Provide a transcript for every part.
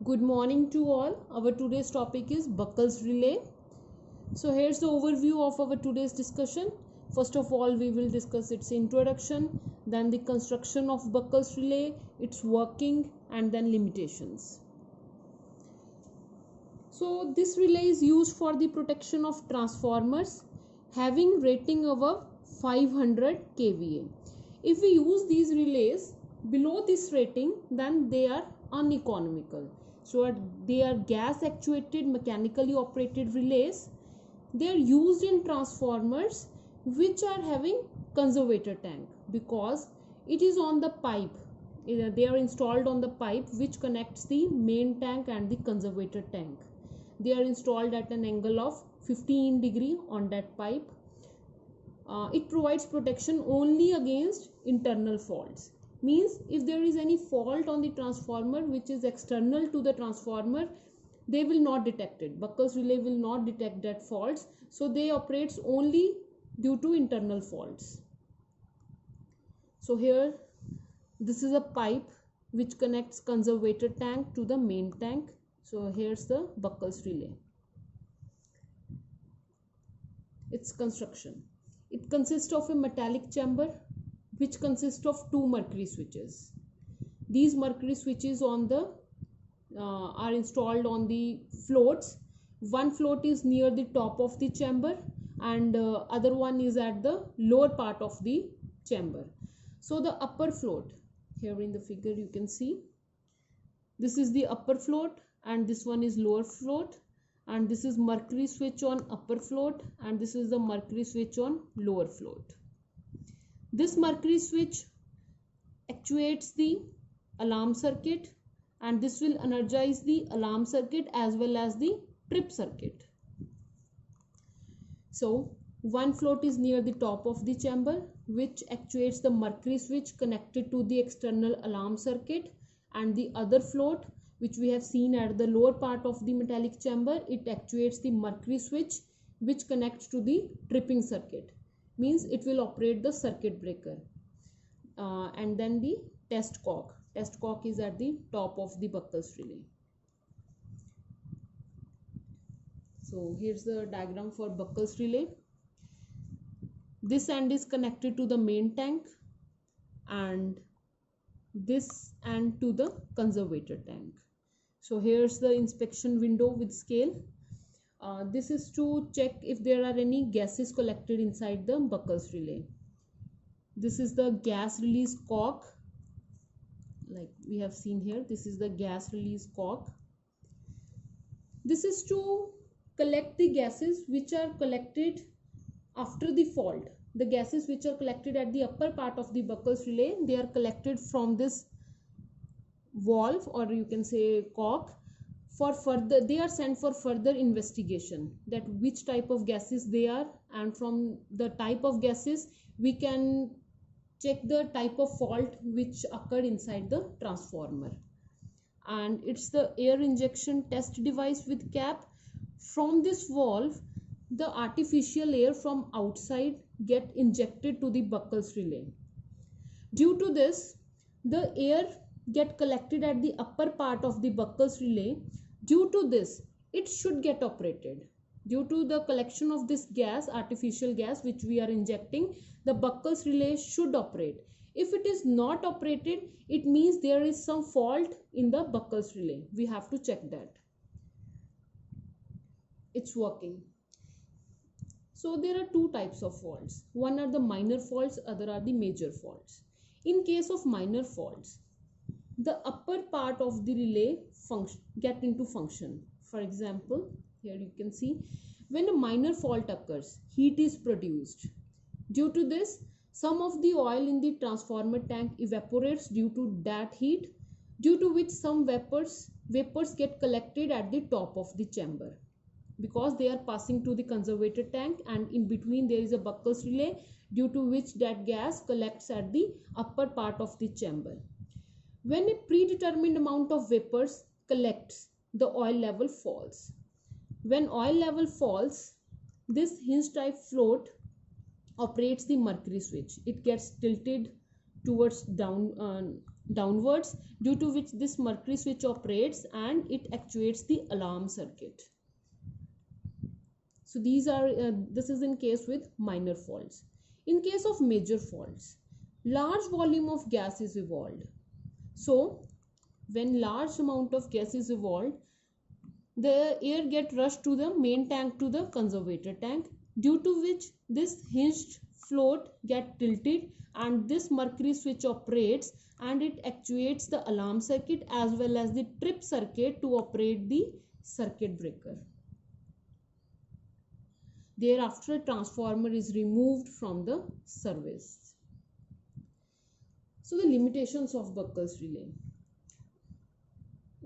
Good morning to all. Our today's topic is Buckles relay. So here's the overview of our today's discussion. First of all, we will discuss its introduction, then the construction of Buckles relay, its working, and then limitations. So this relay is used for the protection of transformers having rating above 500 kVA. If we use these relays below this rating, then they are uneconomical. So they are gas actuated mechanically operated relays. They are used in transformers which are having conservator tank because it is on the pipe. They are installed on the pipe which connects the main tank and the conservator tank. They are installed at an angle of 15 degree on that pipe. It provides protection only against internal faults. Means if there is any fault on the transformer which is external to the transformer, they will not detect it. Buckles relay will not detect that faults. So they operates only due to internal faults. So here this is a pipe which connects conservator tank to the main tank. So here's the Buckles relay. Its construction. It consists of a metallic chamber which consists of two mercury switches. These mercury switches are installed on the floats. One float is near the top of the chamber and other one is at the lower part of the chamber. So the upper float, here in the figure you can see, this is the upper float and this one is lower float, and this is mercury switch on upper float and this is the mercury switch on lower float. This mercury switch actuates the alarm circuit and this will energize the alarm circuit as well as the trip circuit. So one float is near the top of the chamber which actuates the mercury switch connected to the external alarm circuit, and the other float which we have seen at the lower part of the metallic chamber, it actuates the mercury switch which connects to the tripping circuit. Means it will operate the circuit breaker. And then the test cock. Test cock is at the top of the Buckles relay. So here's the diagram for Buckles relay. This end is connected to the main tank and this end to the conservator tank. So here's the inspection window with scale. This is to check if there are any gases collected inside the Buckles relay. This is the gas release cock, like we have seen here. This is the gas release cock. This is to collect the gases which are collected after the fault. The gases which are collected at the upper part of the Buckles relay, they are collected from this valve, or you can say cock. For further, they are sent for further investigation that which type of gases they are, and from the type of gases we can check the type of fault which occurred inside the transformer. And it's the air injection test device with cap. From this valve, the artificial air from outside get injected to the Buckles relay. Due to this, the air get collected at the upper part of the Buckles relay. Due to this, it should get operated. Due to the collection of this gas, artificial gas which we are injecting, the Buckles relay should operate. If it is not operated, it means there is some fault in the Buckles relay. We have to check that it's working. So there are two types of faults. One are the minor faults, other are the major faults. In case of minor faults, the upper part of the relay get into function. For example, here you can see when a minor fault occurs, heat is produced. Due to this, some of the oil in the transformer tank evaporates due to that heat, due to which some vapors get collected at the top of the chamber because they are passing to the conservator tank, and in between there is a Buckles relay due to which that gas collects at the upper part of the chamber. When a predetermined amount of vapors collects, the oil level falls. When oil level falls, this hinge type float operates the mercury switch. It gets tilted towards down downwards, due to which this mercury switch operates and it actuates the alarm circuit. So these are this is in case with minor faults. In case of major faults, large volume of gas is evolved. So when large amount of gas is evolved, the air get rushed to the main tank, to the conservator tank, due to which this hinged float get tilted and this mercury switch operates and it actuates the alarm circuit as well as the trip circuit to operate the circuit breaker. Thereafter, a transformer is removed from the service. So the limitations of Buckles relay.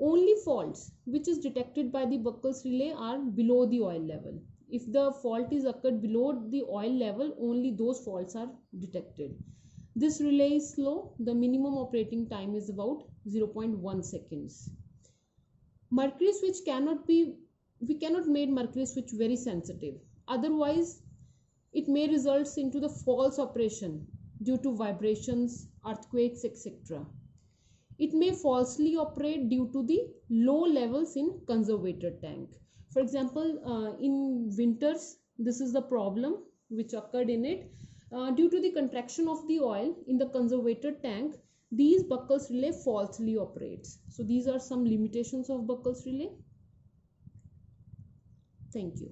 Only faults which is detected by the Buckles relay are below the oil level. If the fault is occurred below the oil level, only those faults are detected. This relay is slow. The minimum operating time is about 0.1 seconds. Mercury switch we cannot make mercury switch very sensitive. Otherwise, it may result into the false operation due to vibrations, earthquakes, etc. It may falsely operate due to the low levels in conservator tank. For example, in winters, this is the problem which occurred in it. Due to the contraction of the oil in the conservator tank, these Buckles relay falsely operates. So these are some limitations of Buckles relay. Thank you.